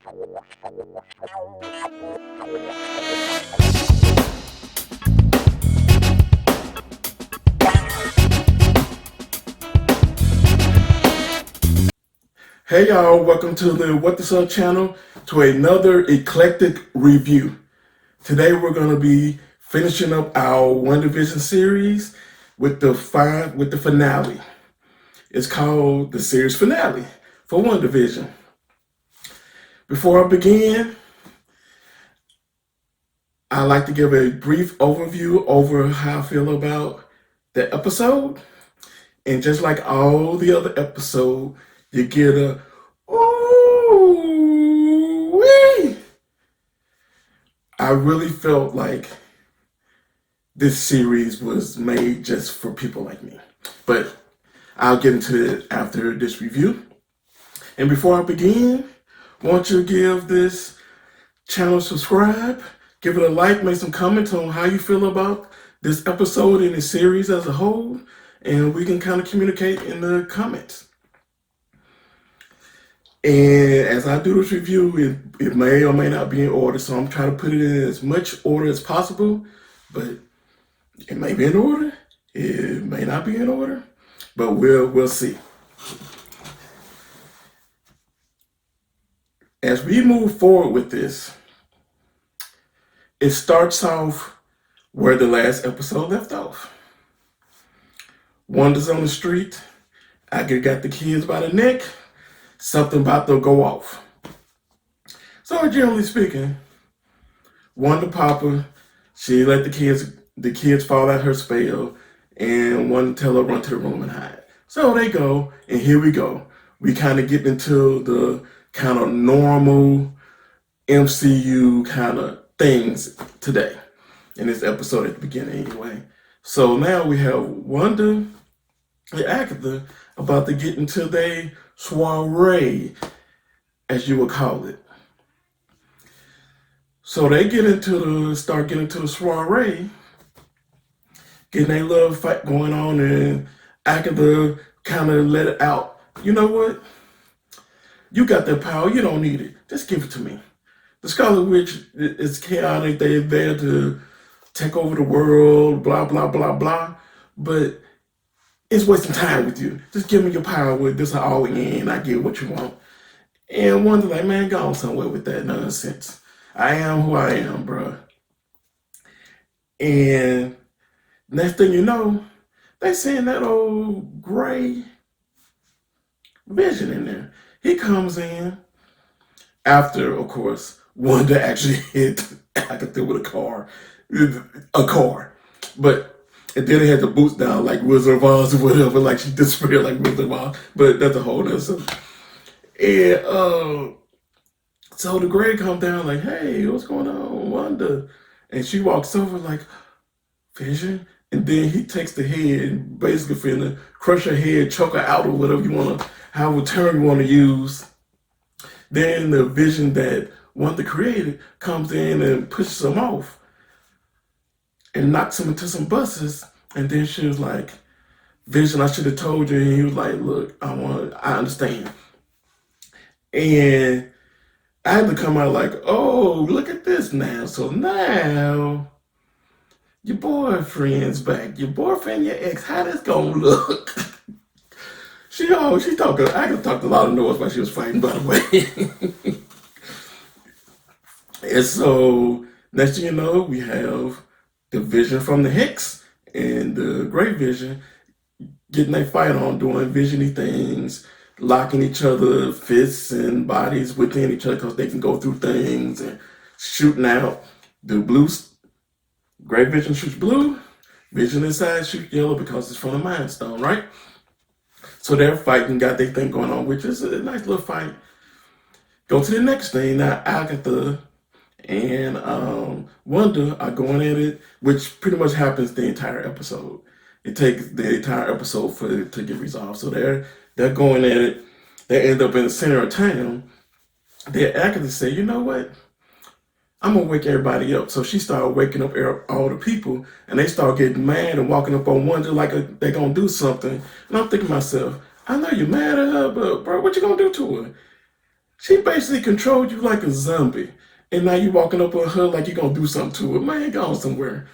Hey y'all, welcome to the What the Sun channel to another eclectic review. Today we're going to be finishing up our WandaVision series with the finale. It's called the series finale for WandaVision. Before I begin, I'd like to give a brief overview over how I feel about the episode. And just like all the other episodes, you get a ooh-wee. I really felt like this series was made just for people like me. But I'll get into it after this review. And before I begin, I want you to give this channel a subscribe, give it a like, make some comments on how you feel about this episode and the series as a whole, and we can kind of communicate in the comments. And as I do this review, it may or may not be in order, so I'm trying to put it in as much order as possible, but it may be in order, it may not be in order, but we'll see. As we move forward with this, it starts off where the last episode left off. Wanda's on the street, Agatha got the kids by the neck, something about to go off. So generally speaking, Wanda Papa, she let the kids fall out her spell and Wanda tell her run to the room and hide. So they go, and here we go. We kind of get into the kind of normal MCU kind of things today in this episode at the beginning anyway. So now we have Wanda and Agatha about to get into their soiree, as you would call it. So they start getting to the soiree, getting a little fight going on, and Agatha kind of let it out. You know what? You got that power. You don't need it. Just give it to me. The Scarlet Witch is chaotic. They're there to take over the world, blah, blah, blah, blah. But it's wasting time with you. Just give me your power with this all in. I get what you want. And one's like, man, go on somewhere with that nonsense. I am who I am, bro. And next thing you know, they seeing that old gray Vision in there. He comes in after, of course, Wanda actually hit Agatha with a car. But and then they had the boots down like Wizard of Oz or whatever, like she disappeared like Wizard of Oz. But that's a whole other stuff. And so the gray comes down like, hey, what's going on, Wanda? And she walks over like, Vision? And then he takes the head, basically finna crush her head, choke her out or whatever you want to, however term you want to use. Then the Vision that Wanda created comes in and pushes him off and knocks him into some buses. And then she was like, Vision, I should have told you. And he was like, look, I understand. And I had to come out like, oh, look at this now. So now your boyfriend's back. Your boyfriend, your ex, how this gonna look? She talked, I could talk a lot of noise while she was fighting, by the way. And so next thing you know, we have the Vision from the Hex and the Great Vision getting a fight on, doing visiony things, locking each other, fists and bodies within each other because they can go through things and shooting out. The Great Vision shoots blue, Vision inside shoots yellow because it's from the Mind Stone, right? So they're fighting, got their thing going on, which is a nice little fight. Go to the next thing. Now Agatha and Wanda are going at it, which pretty much happens the entire episode. It takes the entire episode for it to get resolved. So they're going at it. They end up in the center of town. Then Agatha say, you know what? I'm gonna wake everybody up. So she started waking up all the people, and they start getting mad and walking up on Wanda like they're gonna do something. And I'm thinking to myself, I know you're mad at her, but bro, what you gonna do to her? She basically controlled you like a zombie. And now you walking up on her like you gonna do something to her. Man, go somewhere.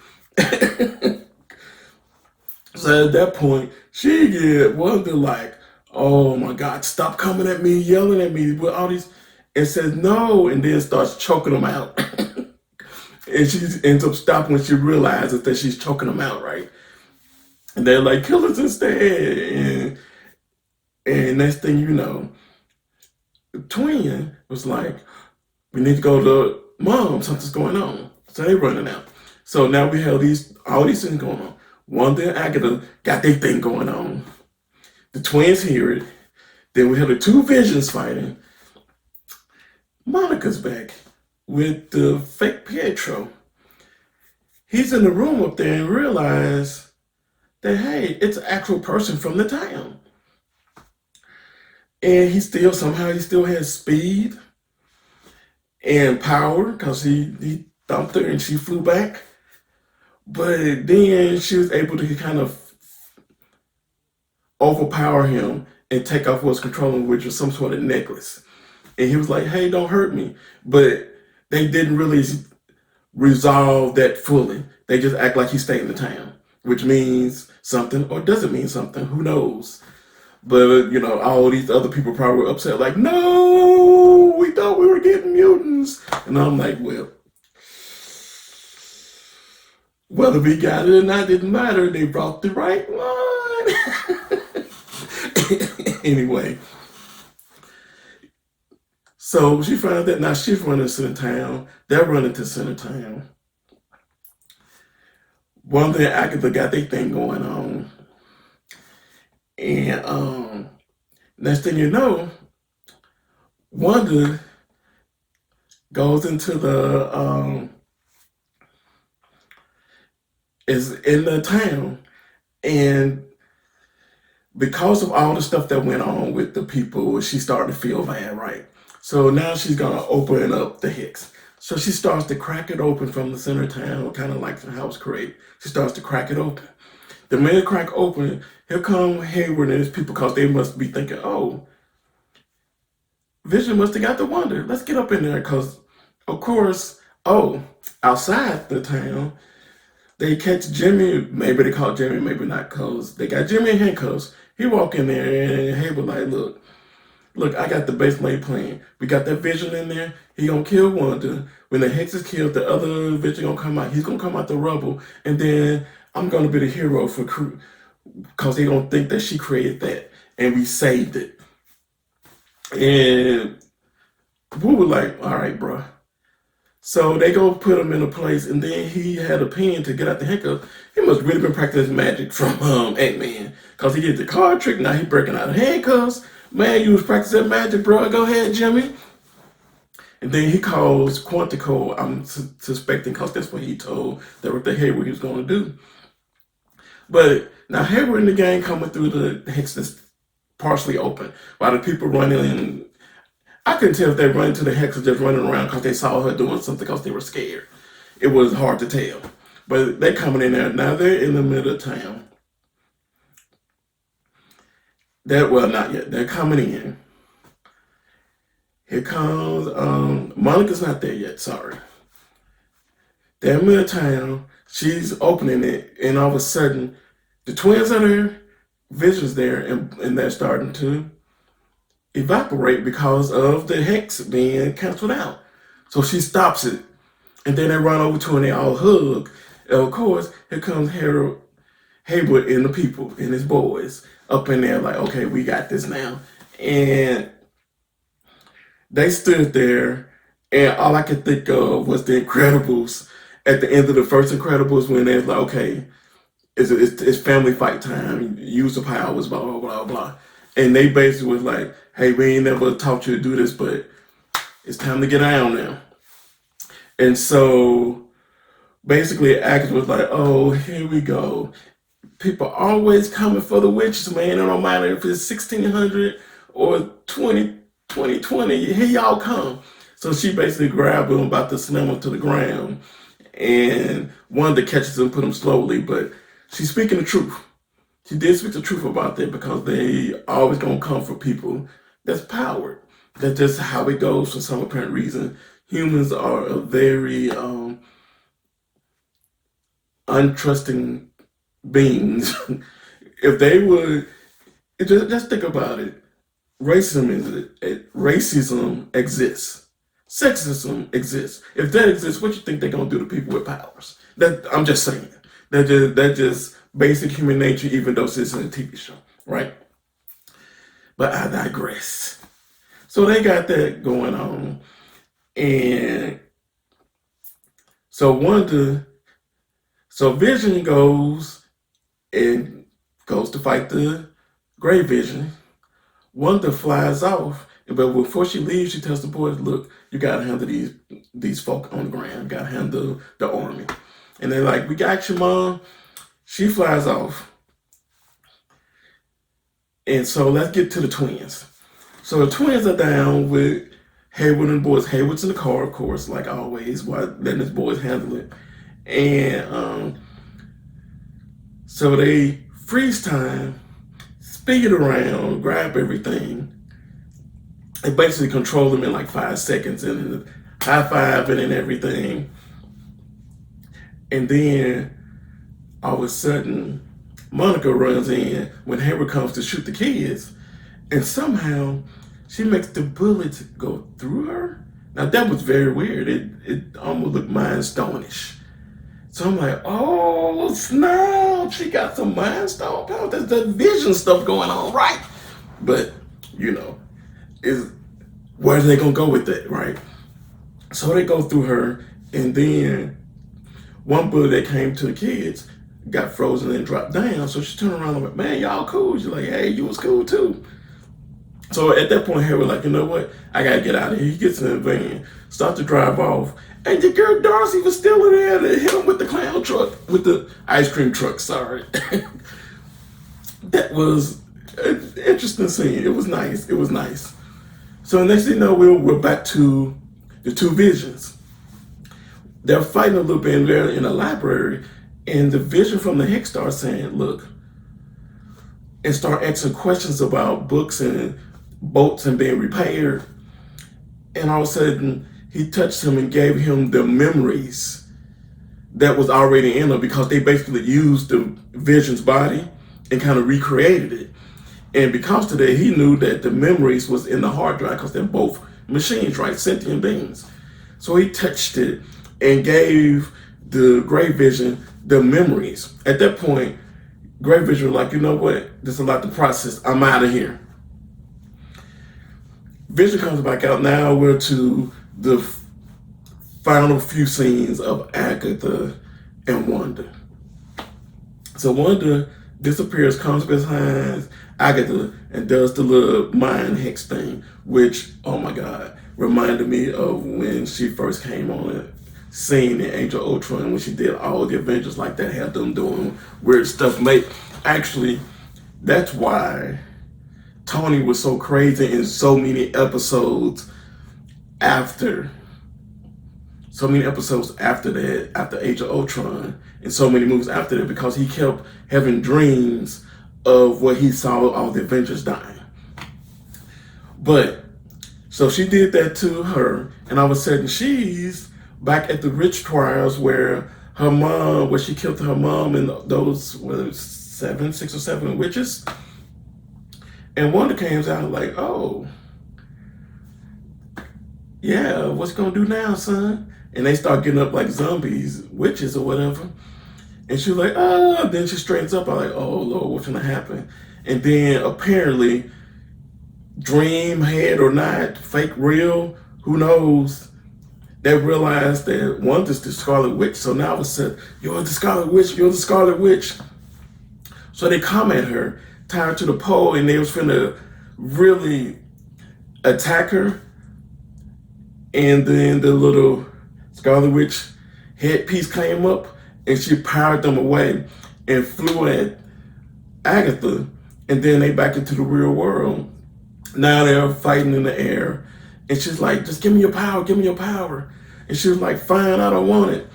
So at that point, she get Wanda like, oh my God, stop coming at me, yelling at me with all these, and says no, and then starts choking them out. And she ends up stopping when she realizes that she's choking them out, right? And they're like, kill us instead. And next thing you know, the twin was like, we need to go to mom, something's going on. So they running out. So now we have all these things going on. Wanda and Agatha got their thing going on. The twins hear it. Then we have the two visions fighting. Monica's back with the fake Pietro. He's in the room up there and realizes that, hey, it's an actual person from the town. And he still has speed and power because he thumped her and she flew back. But then she was able to kind of overpower him and take off what's controlling, which was some sort of necklace. And he was like, hey, don't hurt me. But they didn't really resolve that fully. They just act like he stayed in the town, which means something or doesn't mean something. Who knows? But, you know, all these other people probably were upset, like, no, we thought we were getting mutants. And I'm like, well, whether we got it or not didn't matter. They brought the right one. Anyway, so she found out that now she's running to center town. They're running to center town. One of the Agatha got their thing going on. And next thing you know, Wanda goes into is in the town, and because of all the stuff that went on with the people, she started to feel bad, right? So now she's gonna open up the Hicks. So she starts to crack it open from the center of town, kind of like the house crate. She starts to crack it open. The minute crack open, here come Hayward and his people, because they must be thinking, oh, Vision must have got the Wanda. Let's get up in there, because, of course, outside the town, they catch Jimmy. Maybe they call Jimmy, maybe not, because they got Jimmy in handcuffs. He walk in there, and Hayward like, look, I got the base laid plan. We got that Vision in there. He gonna kill Wanda. When the Hex is killed, the other Vision gonna come out. He's gonna come out the rubble, and then I'm gonna be the hero for crew, because they gonna think that she created that, and we saved it. And we were like, all right, bro. So they go put him in a place, and then he had a pen to get out the handcuffs. He must really been practicing magic from Ant-Man, because he did the card trick. Now he breaking out of handcuffs. Man, you was practicing magic, bro. Go ahead, Jimmy. And then he calls Quantico, I'm suspecting, because that's what he told Director Hayward he was going to do. But now Hayward and the gang coming through the Hex that's partially open, while the people running in. I couldn't tell if they run into the Hex or just running around because they saw her doing something because they were scared. It was hard to tell. But they're coming in there. Now they're in the middle of town. Well, not yet. They're coming in. Here comes, Monica's not there yet, sorry. They're in the middle of town. She's opening it, and all of a sudden, the twins are there, Vision's there, and they're starting to evaporate because of the Hex being canceled out. So she stops it, and then they run over to her and they all hug. And of course, here comes Hayward and the people and his boys up in there like, okay, we got this now. And they stood there, and all I could think of was the Incredibles at the end of the first Incredibles, when they're like, okay, it's family fight time, use the powers, blah, blah, blah, blah. And they basically was like, hey, we ain't never taught you to do this, but it's time to get down now. And so basically Agatha was like, oh, here we go. People always coming for the witches, man. It don't matter if it's 1600 or 2020, here y'all come. So she basically grabbed him, about to slam him to the ground, and Wanda catches him, put him slowly, but she's speaking the truth. She did speak the truth about that, because they always gonna come for people that's powered. That's just how it goes for some apparent reason. Humans are a very untrusting beings. If they would just think about it, racism exists. Sexism exists. If that exists, what you think they're gonna do to people with powers? That I'm just saying. That just basic human nature, even though it's in a TV show, right? But I digress. So they got that going on, and so Vision goes to fight the Gray Vision. Wanda flies off, but before she leaves, she tells the boys, "Look, you gotta handle these folk on the ground. You gotta handle the army." And they're like, "We got you, Mom." She flies off, and so let's get to the twins. So the twins are down with Hayward and the boys. Hayward's in the car, of course, like always, while letting his boys handle it. And so they freeze time, speed around, grab everything, and basically control them in like 5 seconds, and high fiving and everything. And then all of a sudden, Monica runs in when Hayward comes to shoot the kids, and somehow she makes the bullets go through her. Now that was very weird. It almost looked Mind Stone-ish. So I'm like, oh snap! She got some Mind Stone power. There's that Vision stuff going on, right? But where's they gonna go with that, right? So they go through her, and then one bullet that came to the kids got frozen and dropped down. So she turned around and went, "Man, y'all cool?" She's like, "Hey, you was cool too." So at that point, Harry was like, "You know what? I gotta get out of here." He gets in the van, starts to drive off, and your girl Darcy was still in there to hit him with the clown truck, with the ice cream truck. Sorry. That was an interesting scene. It was nice. It was nice. So next thing you know, we're back to the two visions. They're fighting a little bit, and they're in a library, and the Vision from the Hicks starts saying, "Look," and start asking questions about books and boats and being repaired. And all of a sudden, he touched him and gave him the memories that was already in him, because they basically used the Vision's body and kind of recreated it. And because of that, he knew that the memories was in the hard drive, because they're both machines, right? Sentient beings. So he touched it and gave the Gray Vision the memories. At that point, Gray Vision was like, "You know what? There's a lot to process. I'm out of here." Vision comes back out. Now we're to the final few scenes of Agatha and Wanda. So Wanda disappears, comes behind Agatha, and does the little mind hex thing, which, oh my God, reminded me of when she first came on the scene in Age of Ultron, when she did all the Avengers like that, had them doing weird stuff. Actually, that's why Tony was so crazy in so many episodes after that, after Age of Ultron, and so many movies after that, because he kept having dreams of what he saw all the Avengers dying. But so she did that to her, and all of a sudden she's back at the Rich Trials where she killed her mom and those, whether it's 6 or 7 witches. And Wanda comes out like, "Oh, yeah, what's gonna do now, son?" And they start getting up like zombies, witches or whatever. And she's like, "Oh," then she straightens up. I'm like, "Oh Lord, what's gonna happen?" And then apparently, dream, head or not, fake, real, who knows, they realized that Wanda's the Scarlet Witch. So now it's said, "You're the Scarlet Witch, you're the Scarlet Witch." So they come at her, tie her to the pole, and they was finna really attack her. And then the little Scarlet Witch headpiece came up, and she powered them away and flew at Agatha. And then they back into the real world. Now they're fighting in the air. And she's like, "Just give me your power, give me your power." And she was like, "Fine, I don't want it."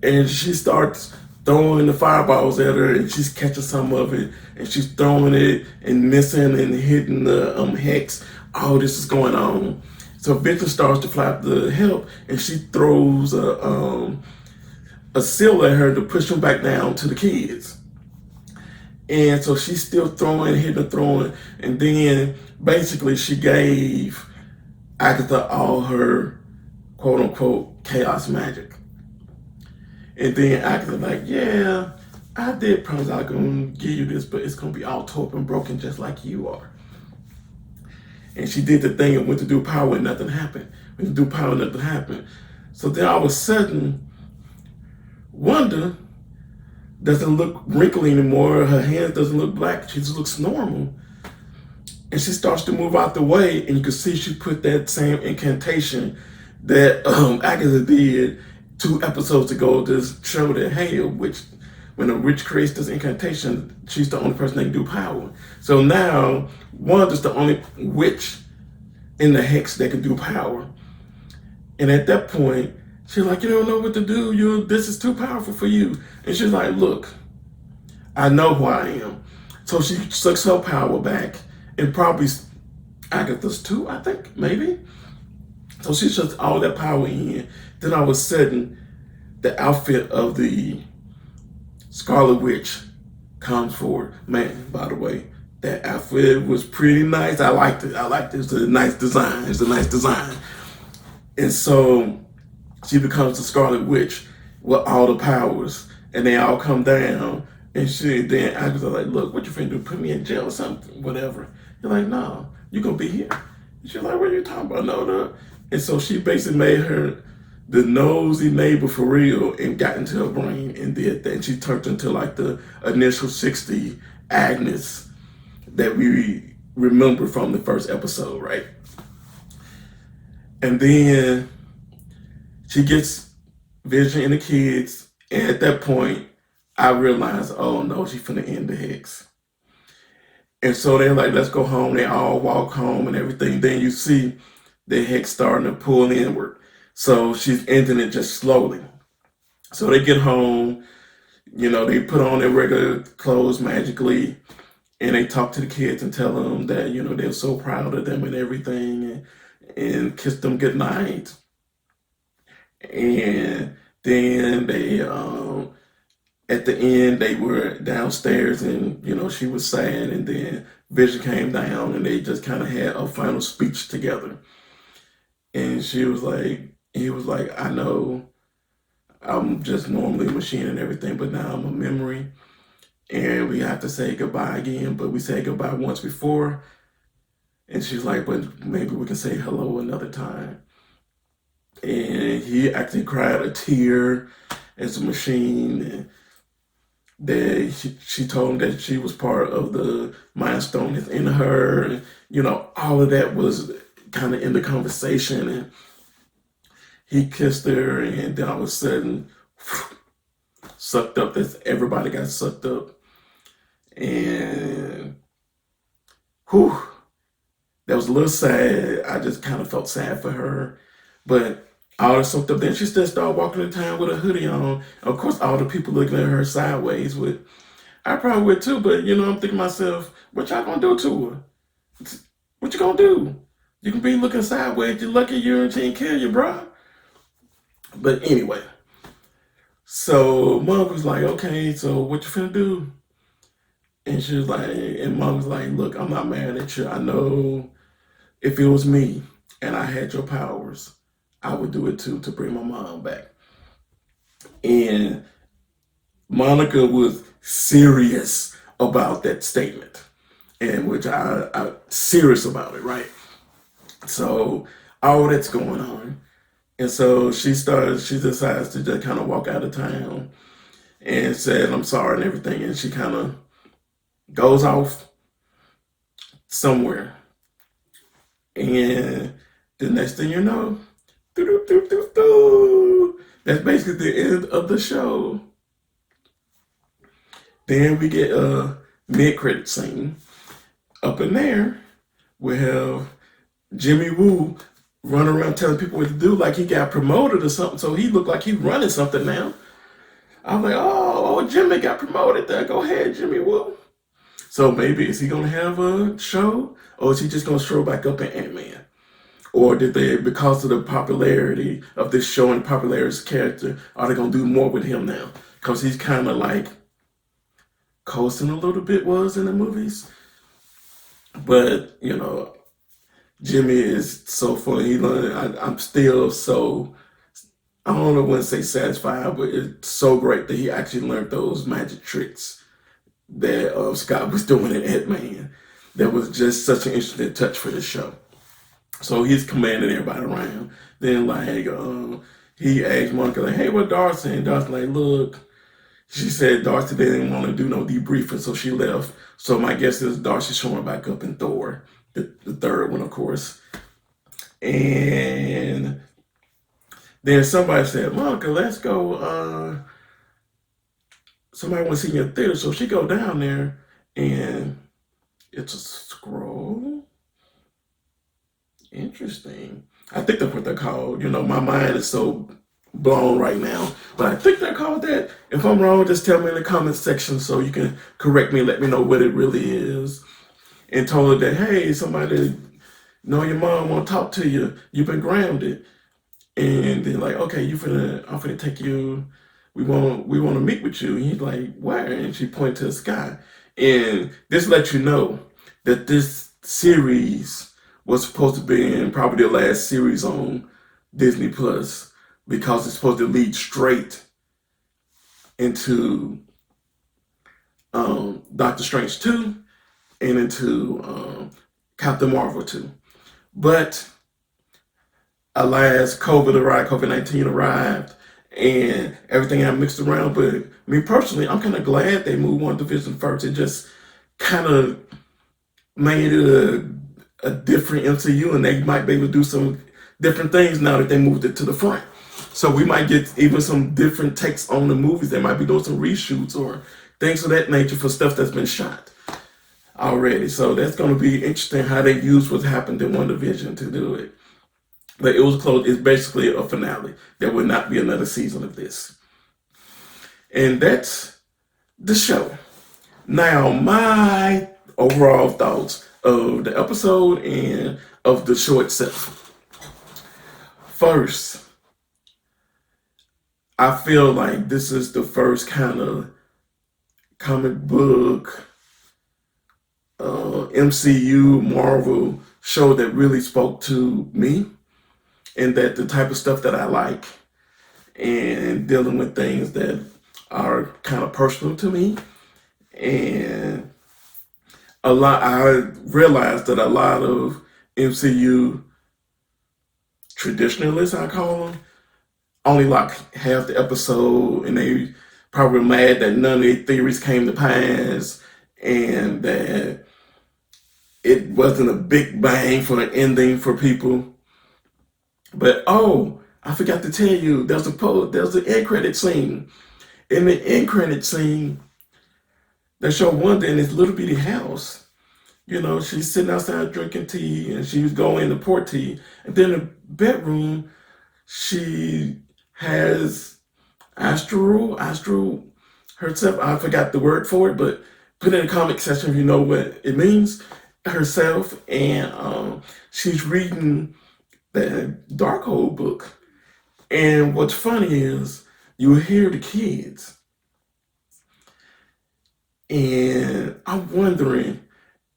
And she starts throwing the fireballs at her, and she's catching some of it, and she's throwing it and missing and hitting the hex. all this is going on. So Vision starts to fly up to help, and she throws a seal at her to push him back down to the kids. And so she's still throwing, hitting and throwing. And then basically she gave Agatha all her quote unquote chaos magic. And then Agatha like, yeah, I did promise I was gonna give you this, but it's gonna be all torn and broken just like you are. And she did the thing and went to do power and nothing happened. Went to do power and nothing happened. So then all of a sudden, Wanda doesn't look wrinkly anymore. Her hands doesn't look black. She just looks normal. And she starts to move out the way, and you can see she put that same incantation that Agatha did 2 episodes ago to show that, hey, when a witch creates this incantation, she's the only person that can do power. So now, Wanda's the only witch in the hex that can do power. And at that point, she's like, you don't know what to do. This is too powerful for you. And she's like, look, I know who I am. So she sucks her power back, and probably Agatha's too, I think, maybe. So she shuts all that power in. Then all of a sudden, the outfit of the Scarlet Witch comes forward. Man, by the way, that outfit was pretty nice. I liked it. It's a nice design. And so she becomes the Scarlet Witch with all the powers, and they all come down. And then Agatha's like, look, what you finna do? Put me in jail or something? Whatever. You're like, no, you're gonna be here. And she's like, what are you talking about? No. And so she basically made her the nosy neighbor for real and got into her brain and did that. And she turned into like the initial 60 Agnes that we remember from the first episode, right? And then she gets Vision and the kids. And at that point, I realized, oh no, she's finna end the hex. And so they're like, let's go home. They all walk home and everything. Then you see the hex starting to pull inward. So she's ending it just slowly. So they get home, they put on their regular clothes magically, and they talk to the kids and tell them that, they're so proud of them and everything, and kiss them goodnight. And then they, at the end, they were downstairs and, she was sad, and then Vision came down and they just kind of had a final speech together. And he was like, I know I'm just normally a machine and everything, but now I'm a memory. And we have to say goodbye again, but we said goodbye once before. And she's like, but maybe we can say hello another time. And he actually cried a tear as a machine. And that she told him that she was part of the Mind Stone that's in her. And, all of that was kind of in the conversation. And he kissed her, and then all of a sudden, sucked up. Everybody got sucked up. And that was a little sad. I just kind of felt sad for her. But all the sucked up, then she still started walking in town with a hoodie on. Of course, all the people looking at her sideways I probably would too, but I'm thinking to myself, what y'all gonna do to her? What you gonna do? You can be looking sideways. You're lucky you didn't kill you, bro. But anyway, so Mom was like, okay, so what you finna do? And she was like, and Mom was like, look, I'm not mad at you. I know if it was me and I had your powers, I would do it too to bring my mom back. And Monica was serious about that statement, and which I serious about it, right? So all that's going on. And so she decides to just kind of walk out of town and said, I'm sorry and everything. And she kind of goes off somewhere. And the next thing you know, that's basically the end of the show. Then we get a mid-credit scene. Up in there, we have Jimmy Woo run around telling people what to do, like he got promoted or something. So he looked like he's running something now. I was like, oh, Jimmy got promoted there. Go ahead, Jimmy Woo. So maybe is he gonna have a show, or is he just gonna show back up in Ant-Man? Or did they, because of the popularity of this show and the popularity of his character, are they gonna do more with him now? Because he's kind of like coasting a little bit was in the movies. But you know, Jimmy is so funny. I'm still so, I don't know when to say satisfied, but it's so great that he actually learned those magic tricks that Scott was doing in Ant-Man. That was just such an interesting touch for the show. So he's commanding everybody around. Then like he asked Monica like, "Hey, what Darcy?" And Darcy like, "Look," she said Darcy didn't want to do no debriefing, so she left. So my guess is Darcy showing back up in Thor, the third one, of course. And then somebody said, "Monica, let's go. Somebody wants to see you in theater." So she go down there, and it's a scroll. Interesting. I think that's what they're called. You know, my mind is so blown right now, but I think they're called that. If I'm wrong, just tell me in the comments section so you can correct me, let me know what it really is. And told her that, hey, somebody know your mom want to talk to you. You've been grounded. And they're like, okay, I'm finna take you. We want to meet with you. And he's like, where? And she pointed to the sky. And this lets you know that this series was supposed to be probably the last series on Disney Plus, because it's supposed to lead straight into Doctor Strange 2 and into Captain Marvel 2. But alas, COVID-19 arrived, and everything got mixed around. But me personally, I'm kind of glad they moved WandaVision first. It just kind of made it a different MCU, and they might be able to do some different things now that they moved it to the front. So we might get even some different takes on the movies. They might be doing some reshoots or things of that nature for stuff that's been shot already. So that's going to be interesting how they use what happened in WandaVision to do it. But it was close. It's basically a finale. There will not be another season of this. And that's the show. Now, my overall thoughts of the episode and of the show itself. First, I feel like this is the first kind of comic book MCU Marvel show that really spoke to me, and that the type of stuff that I like, and dealing with things that are kind of personal to me. And I realized that a lot of MCU traditionalists, I call them, only like half the episode, and they probably mad that none of their theories came to pass, and that it wasn't a big bang for an ending for people. But I forgot to tell you, there's an end credit scene. In the end credit scene, they show Wanda in this little bitty house. You know, she's sitting outside drinking tea, and she was going to pour tea. And then in the bedroom, she has Astral herself. I forgot the word for it, but put it in the comment section if you know what it means. Herself, and she's reading the Darkhold book. And what's funny is you hear the kids. And I'm wondering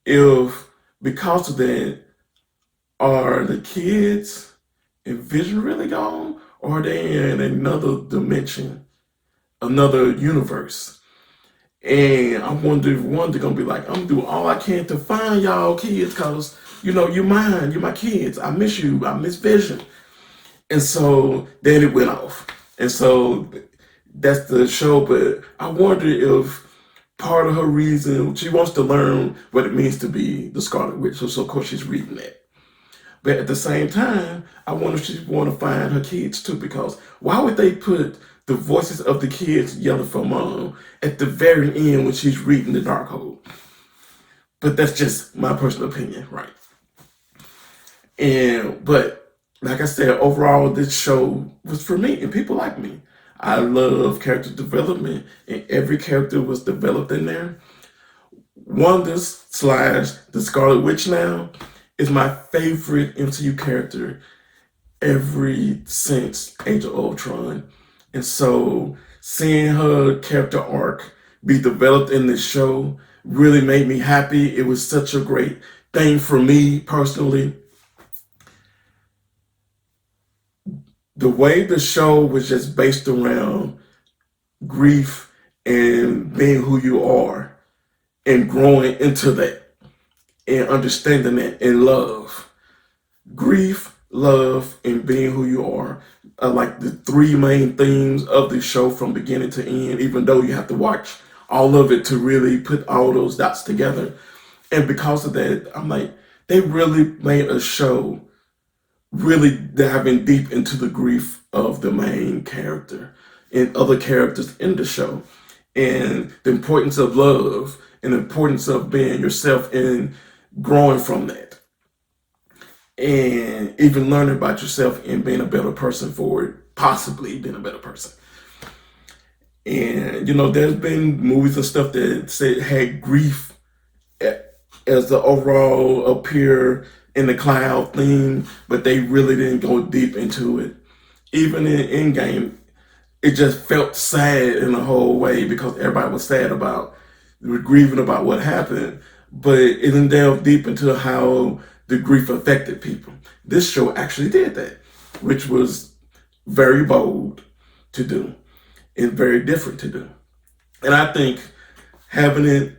if, because of that, are the kids and Vision really gone? Or are they in another dimension, another universe? And I wonder if Wanda gonna be like, I'm gonna do all I can to find y'all kids, cause you know, you're mine, you're my kids. I miss you, I miss Vision. And so then it went off. And so that's the show. But I wonder if part of her reason, she wants to learn what it means to be the Scarlet Witch. So of course she's reading that. But at the same time, I wonder if she want to find her kids too, because why would they put the voices of the kids yelling for mom at the very end when she's reading the Darkhold? But that's just my personal opinion, right? But like I said, overall, this show was for me and people like me. I love character development, and every character was developed in there. Wanda slash the Scarlet Witch now is my favorite MCU character ever since Age of Ultron. And so seeing her character arc be developed in this show really made me happy. It was such a great thing for me personally. The way the show was just based around grief and being who you are and growing into that and understanding that and love. Grief, love, and being who you are like the three main themes of the show from beginning to end, even though you have to watch all of it to really put all those dots together. And because of that, I'm like, they really made a show really diving deep into the grief of the main character and other characters in the show, and the importance of love and the importance of being yourself and growing from that, and even learning about yourself and being a better person for it, possibly being a better person. And there's been movies and stuff that said had grief as the overall appear in the cloud theme, but they really didn't go deep into it. Even in Endgame, it just felt sad in a whole way because everybody was sad about, grieving about what happened, but it didn't delve deep into how the grief affected people. This show actually did that, which was very bold to do and very different to do. And I think having it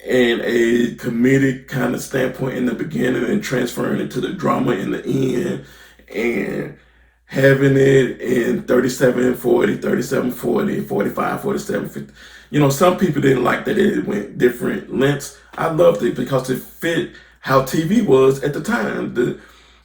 in a comedic kind of standpoint in the beginning and transferring it to the drama in the end, and having it in 37:40, 37:40, 45, 47, 50. Some people didn't like that it went different lengths. I loved it because it fit how TV was at the time.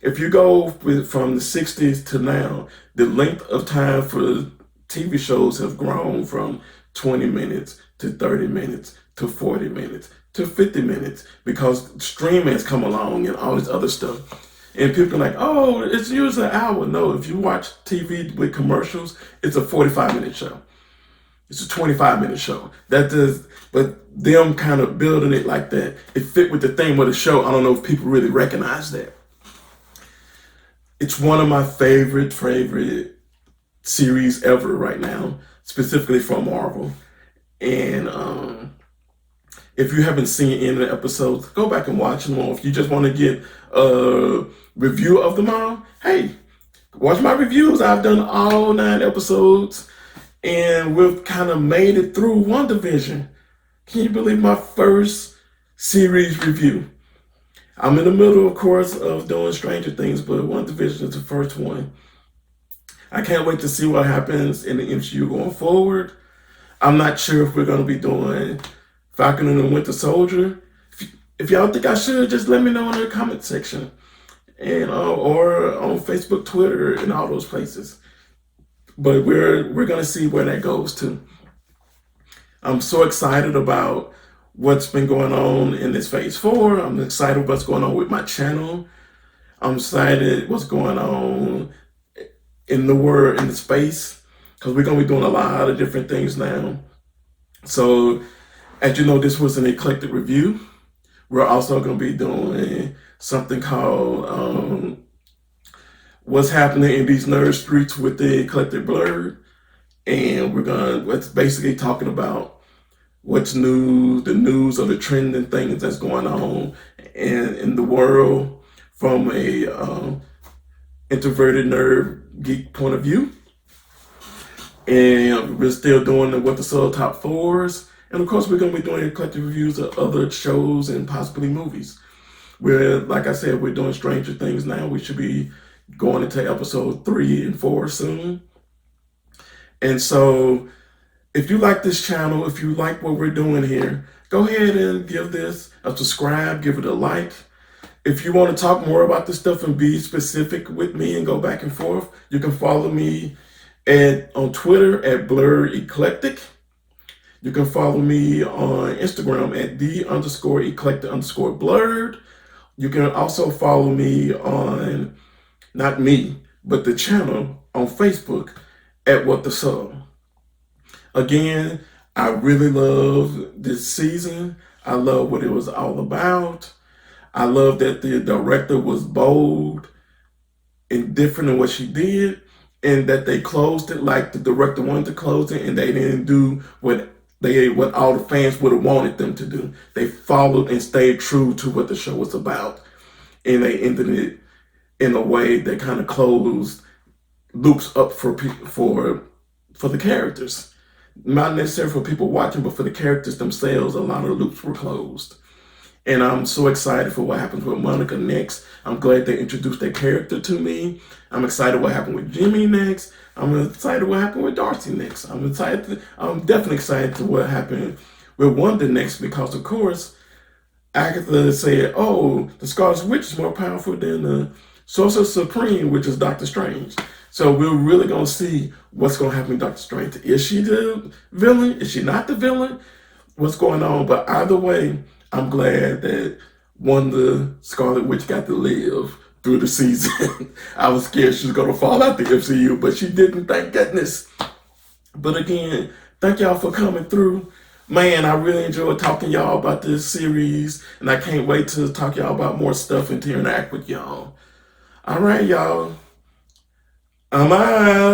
If you go from the 60s to now, the length of time for TV shows have grown from 20 minutes to 30 minutes to 40 minutes to 50 minutes because streaming has come along and all this other stuff. And people are like, oh, it's usually an hour. No, if you watch TV with commercials, it's a 45-minute show. It's a 25-minute show. But them kind of building it like that, it fit with the theme of the show. I don't know if people really recognize that. It's one of my favorite series ever right now, specifically from Marvel. And if you haven't seen any of the episodes, go back and watch them. Or if you just want to get a review of them all, hey, watch my reviews. I've done all 9 episodes, and we've kind of made it through WandaVision. Can you believe my first series review? I'm in the middle, of course, of doing Stranger Things, but WandaVision is the first one. I can't wait to see what happens in the MCU going forward. I'm not sure if we're going to be doing Falcon and the Winter Soldier. If y'all think I should, just let me know in the comment section, and or on Facebook, Twitter, and all those places. But we're gonna see where that goes to. I'm so excited about what's been going on in this phase 4. I'm excited what's going on with my channel. I'm excited what's going on in the world, in the space, because we're gonna be doing a lot of different things now. So, as you know, this was an eclectic review. We're also going to be doing something called What's Happening in These Nerd Streets with the Eclectic Blerd. And it's basically talking about what's new, the news or the trending things that's going on in the world from a introverted nerd geek point of view. And we're still doing the What the Soul Top 4s. And of course, we're going to be doing eclectic reviews of other shows and possibly movies. Like I said, we're doing Stranger Things now. We should be going into episode 3 and 4 soon. And so, if you like this channel, if you like what we're doing here, go ahead and give this a subscribe, give it a like. If you want to talk more about this stuff and be specific with me and go back and forth, you can follow me on Twitter at Blerd Eclectic. You can follow me on Instagram at _eclectic_blerd. You can also follow me on, not me, but the channel on Facebook at What the Soul. Again, I really love this season. I love what it was all about. I love that the director was bold and different in what she did, and that they closed it like the director wanted to close it, and they didn't do what all the fans would have wanted them to do. They followed and stayed true to what the show was about, and they ended it in a way that kind of closed loops up for the characters. Not necessarily for people watching, but for the characters themselves, a lot of loops were closed. And I'm so excited for what happens with Monica next. I'm glad they introduced that character to me. I'm excited what happened with Jimmy next. I'm excited what happened with Darcy next. I'm definitely excited to what happened with Wanda next, because of course Agatha said, "Oh, the Scarlet Witch is more powerful than the Sorcerer Supreme, which is Doctor Strange." So we're really gonna see what's gonna happen with Doctor Strange. Is she the villain? Is she not the villain? What's going on? But either way, I'm glad that Wanda Scarlet Witch got to live through the season. I was scared she was gonna fall out the MCU, but she didn't. Thank goodness. But again, thank y'all for coming through. Man, I really enjoyed talking to y'all about this series, and I can't wait to talk to y'all about more stuff and to interact with y'all. All right, y'all. I'm out.